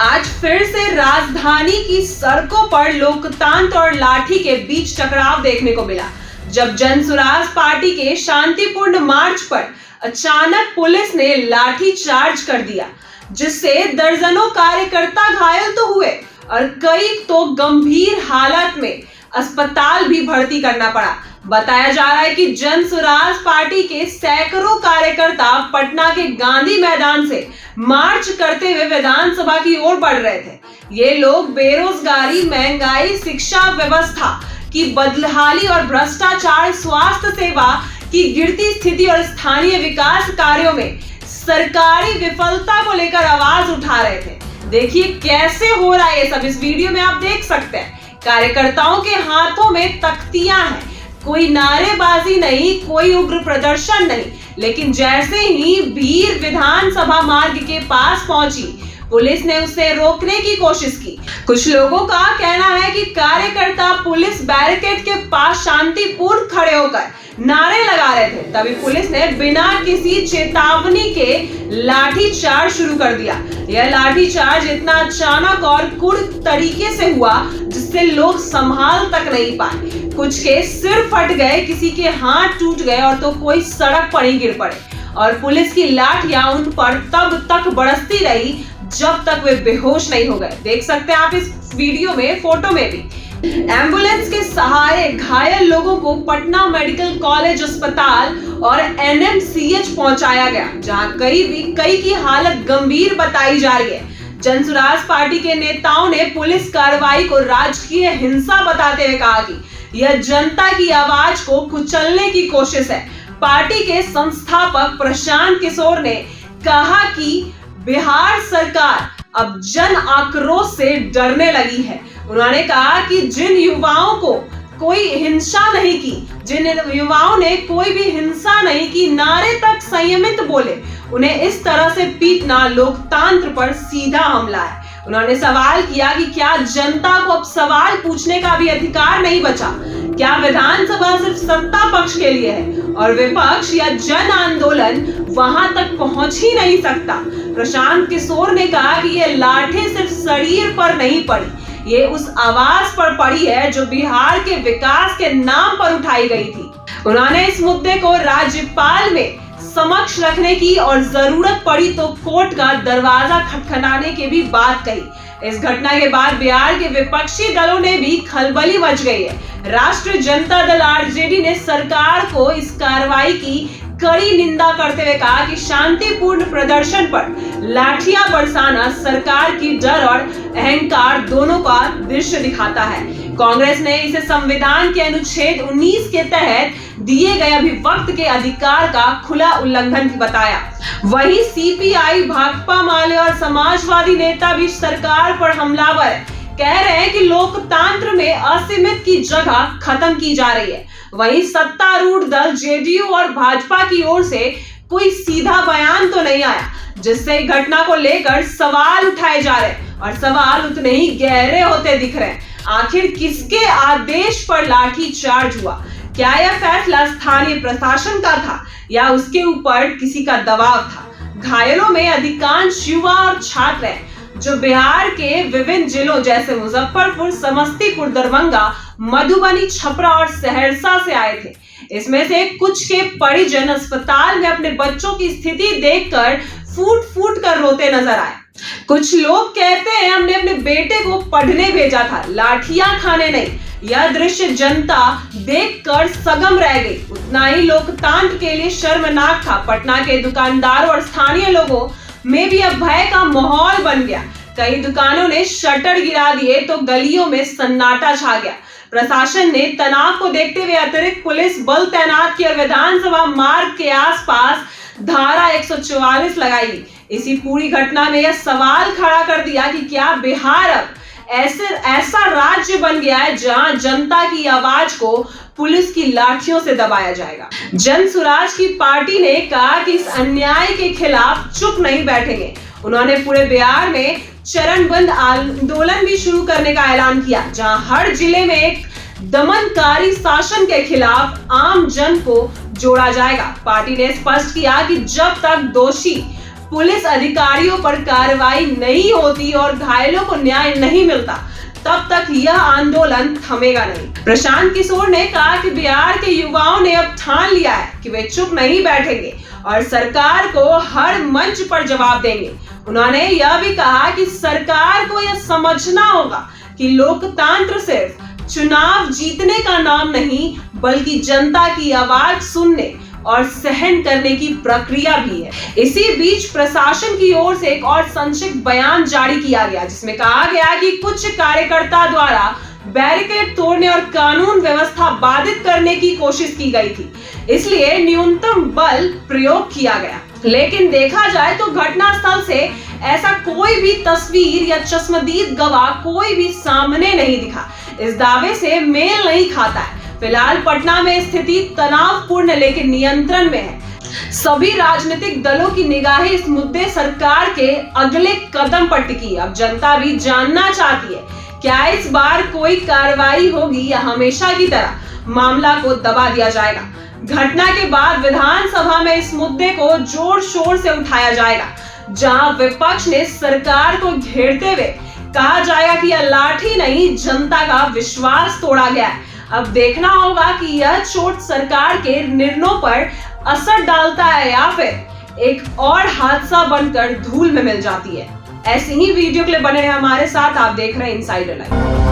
आज फिर से राजधानी की सड़कों पर लोकतंत्र और लाठी के बीच टकराव देखने को मिला, जब जनसुराज पार्टी के शांतिपूर्ण मार्च पर अचानक पुलिस ने लाठी चार्ज कर दिया, जिससे दर्जनों कार्यकर्ता घायल तो हुए और कई तो गंभीर हालत में अस्पताल भी भर्ती करना पड़ा। बताया जा रहा है कि जनसुराज पार्टी के सैकड़ों कार्यकर्ता पटना के गांधी मैदान से मार्च करते हुए विधानसभा की ओर बढ़ रहे थे। ये लोग बेरोजगारी, महंगाई, शिक्षा व्यवस्था की बदहाली और भ्रष्टाचार, स्वास्थ्य सेवा की गिरती स्थिति और स्थानीय विकास कार्यों में सरकारी विफलता को लेकर आवाज उठा रहे थे। देखिए कैसे हो रहा है ये सब, इस वीडियो में आप देख सकते हैं। कार्यकर्ताओं के हाथों में तख्तियां हैं, कोई नारेबाजी नहीं, कोई उग्र प्रदर्शन नहीं, लेकिन जैसे ही भीड़ विधानसभा मार्ग के पास पहुंची, पुलिस ने उसे रोकने की कोशिश की। कुछ लोगों का कहना है कि कार्यकर्ता पुलिस बैरिकेड के पास शांतिपूर्ण खड़े होकर नारे लगा रहे थे, तभी पुलिस ने बिना किसी चेतावनी के लाठीचार्ज शुरू कर दिया। यह लाठीचार्ज इतना अचानक और क्रूर तरीके से हुआ जिससे लोग संभाल तक नहीं पाए। कुछ के सिर फट गए, किसी के हाथ टूट गए और तो कोई सड़क पर ही गिर पड़े और पुलिस की लाठियां उन पर तब तक बरसती रही जब तक वे बेहोश नहीं हो गए। देख सकते हैं आप इस वीडियो में, फोटो में भी। एम्बुलेंस के सहारे घायल लोगों को पटना मेडिकल कॉलेज अस्पताल और एनएमसीएच पहुंचाया गया, जहां कई की हालत गंभीर बताई जा रही है। जनसुराज पार्टी के नेताओं ने पुलिस कार्रवाई को राजकीय हिंसा बताते हुए कहा कि यह जनता की आवाज को कुचलने की कोशिश है। पार्टी के संस्थापक प्रशांत किशोर ने कहा कि बिहार सरकार अब जन आक्रोश से डरने लगी है। उन्होंने कहा कि जिन युवाओं ने कोई भी हिंसा नहीं की, नारे तक संयमित बोले, उन्हें इस तरह से पीटना लोकतंत्र पर सीधा हमला है। उन्होंने सवाल किया कि क्या जनता को अब सवाल पूछने का भी अधिकार नहीं बचा? क्या विधानसभा सिर्फ सत्ता पक्ष के लिए है और विपक्ष या जन आंदोलन वहां तक पहुंच ही नहीं सकता? प्रशांत किशोर ने कहा कि ये लाठी सिर्फ शरीर पर नहीं पड़ी, ये उस आवाज पर पड़ी है जो बिहार के विकास के नाम पर उठाई गई थी। उन्होंने इस मुद्दे को राज्यपाल में समक्ष रखने की और जरूरत पड़ी तो कोर्ट का दरवाजा खटखटाने की भी बात कही। इस घटना के बाद बिहार के विपक्षी दलों ने भी खलबली मच गई है। राष्ट्रीय जनता दल आरजेडी ने सरकार को इस कार्रवाई की कड़ी निंदा करते हुए कहा कि शांतिपूर्ण प्रदर्शन पर लाठियां बरसाना सरकार की डर और अहंकार दोनों का दृश्य दिखाता है। कांग्रेस ने इसे संविधान के अनुच्छेद 19 के तहत दिए गए अभिव्यक्ति के अधिकार का खुला उल्लंघन बताया। वहीं सीपीआई, भाकपा माले और समाजवादी नेता भी सरकार पर हमलावर है, कह रहे हैं कि लोकतंत्र में असीमित की जगह खत्म की जा रही है। वहीं सत्तारूढ़ दल जेडीयू और भाजपा की ओर से कोई सीधा बयान तो नहीं आया, जिससे घटना को लेकर सवाल उठाए जा रहे हैं और सवाल उतने ही गहरे होते दिख रहे हैं। आखिर किसके आदेश पर लाठी चार्ज हुआ? क्या यह फैसला स्थानीय प्रशासन का था या उसके ऊपर किसी का दबाव था? घायलों में अधिकांश युवा और छात्र हैं जो बिहार के विभिन्न जिलों जैसे मुजफ्फरपुर, समस्तीपुर, दरभंगा, मधुबनी, छपरा और सहरसा से आए थे। इसमें से कुछ के परिजन अस्पताल में अपने बच्चों की स्थिति देखकर फूट फूट कर रोते नजर आए। कुछ लोग कहते हैं हमने अपने बेटे को पढ़ने भेजा था, लाठियां खाने नहीं। यह दृश्य जनता देखकर सगम रह गई। उतना ही लोकतंत्र के लिए शर्मनाक था। पटना के दुकानदारों और स्थानीय लोगों में भी अब भय का माहौल बन गया। कई दुकानों ने शटर गिरा दिए तो गलियों में सन्नाटा छा गया। प्रशासन ने तनाव को देखते हुए अतिरिक्त पुलिस बल तैनात किया और विधानसभा मार्ग के आसपास धारा 144 लगाई। इसी पूरी घटना में यह सवाल खड़ा कर दिया कि क्या बिहार अब ऐसा राज्य बन गया है जहां जनता की आवाज को पुलिस की लाठियों से दबाया जाएगा? जनसुराज की पार्टी ने कहा कि इस अन्याय के खिलाफ चुप नहीं बैठेंगे। उन्होंने पूरे बिहार में चरणबद्ध आंदोलन भी शुरू करने का ऐलान किया, जहां हर जिले में एक दमनकारी शासन के खिलाफ आम जन को जोड़ा जाएगा। पार्टी ने स्पष्ट किया कि जब तक दोषी पुलिस अधिकारियों पर कार्रवाई नहीं होती और घायलों को न्याय नहीं मिलता, तब तक यह आंदोलन थमेगा नहीं। प्रशांत किशोर ने कहा कि बिहार के युवाओं ने अब ठान लिया है कि वे चुप नहीं बैठेंगे और सरकार को हर मंच पर जवाब देंगे। उन्होंने यह भी कहा कि सरकार को यह समझना होगा कि लोकतंत्र सिर्फ चुनाव जीतने का नाम नहीं, बल्कि जनता की आवाज सुनने और सहन करने की प्रक्रिया भी है। इसी बीच प्रशासन की ओर से एक और संक्षिप्त बयान जारी किया गया, जिसमें कहा गया कि कुछ कार्यकर्ता द्वारा बैरिकेड तोड़ने और कानून व्यवस्था बाधित करने की कोशिश की गई थी, इसलिए न्यूनतम बल प्रयोग किया गया। लेकिन देखा जाए तो घटनास्थल से ऐसा कोई भी तस्वीर या चश्मदीद गवाह कोई भी सामने नहीं दिखा। इस दावे से मेल नहीं खाता है। फिलहाल पटना में स्थिति तनावपूर्ण लेकिन नियंत्रण में है। सभी राजनीतिक दलों की निगाहें इस मुद्दे सरकार के अगले कदम पर टिकी। अब जनता भी जानना चाहती है, क्या इस बार कोई कार्रवाई होगी या हमेशा की तरह मामला को दबा दिया जाएगा। घटना के बाद विधानसभा में इस मुद्दे को जोर शोर से उठाया जाएगा, जहां विपक्ष ने सरकार को घेरते हुए कहा जाएगा कि यह लाठी नहीं, जनता का विश्वास तोड़ा गया है। अब देखना होगा कि यह चोट सरकार के निर्णयों पर असर डालता है या फिर एक और हादसा बनकर धूल में मिल जाती है। ऐसी ही वीडियो के लिए बने रहे हमारे साथ। आप देख रहे हैं इनसाइडर लाइव।